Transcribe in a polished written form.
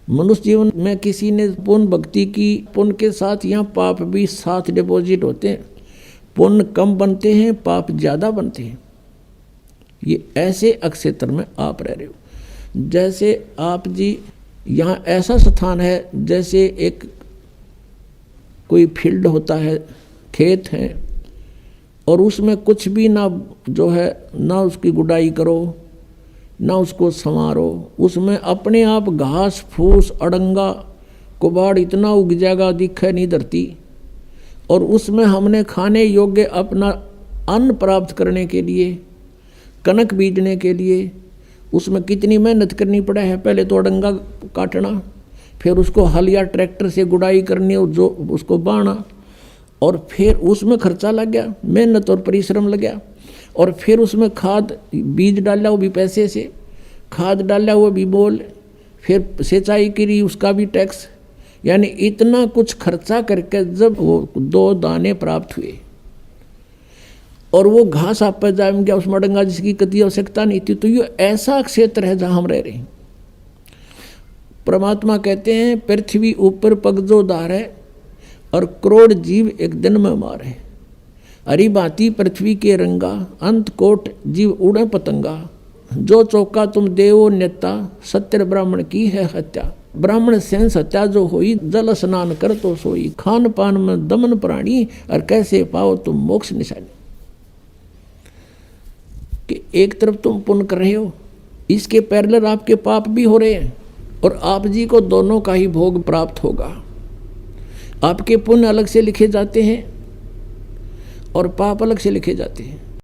मनुष्य जीवन में किसी ने पुण्य भक्ति की, पुण्य के साथ यहाँ पाप भी साथ डिपॉजिट होते हैं। पुण्य कम बनते हैं, पाप ज़्यादा बनते हैं। ये ऐसे अक्षेत्र में आप रह रहे हो। जैसे आप जी यहाँ ऐसा स्थान है, जैसे एक कोई फील्ड होता है, खेत है, और उसमें कुछ भी ना जो है, ना उसकी गुड़ाई करो, ना उसको संवारो, उसमें अपने आप घास फूस अड़ंगा कुबाड़ इतना उग जाएगा दिखे नहीं धरती। और उसमें हमने खाने योग्य अपना अन्न प्राप्त करने के लिए, कनक बीजने के लिए उसमें कितनी मेहनत करनी पड़े है। पहले तो अड़ंगा काटना, फिर उसको हल या ट्रैक्टर से गुड़ाई करनी, जो उसको बाना, और फिर उसमें खर्चा लग गया, मेहनत और परिश्रम लग गया। और फिर उसमें खाद बीज डाला, वो भी पैसे से, खाद डाला वो भी मोल, फिर सिंचाई करी उसका भी टैक्स, यानी इतना कुछ खर्चा करके जब वो 2 दाने प्राप्त हुए और वो घास आप पर जाम गया, उसमें डंगा जिसकी कति आवश्यकता नहीं थी। तो ये ऐसा क्षेत्र है जहाँ हम रह रहे हैं। परमात्मा कहते हैं पृथ्वी ऊपर पग जो धारे और करोड़ जीव एक दिन में मारे। हरी भांति पृथ्वी के रंगा, अंत कोट जीव उड़े पतंगा। जो चौका तुम देवो नेता, सत्य ब्राह्मण की है हत्या। ब्राह्मण सेंस हत्या जो होई, जल स्नान कर तो सोई। खान पान में दमन प्राणी, और कैसे पाओ तुम मोक्ष निशानी। कि एक तरफ तुम पुण्य कर रहे हो, इसके पैरेलल आपके पाप भी हो रहे हैं, और आप जी को दोनों का ही भोग प्राप्त होगा। आपके पुण्य अलग से लिखे जाते हैं और पाप अलग से लिखे जाते हैं।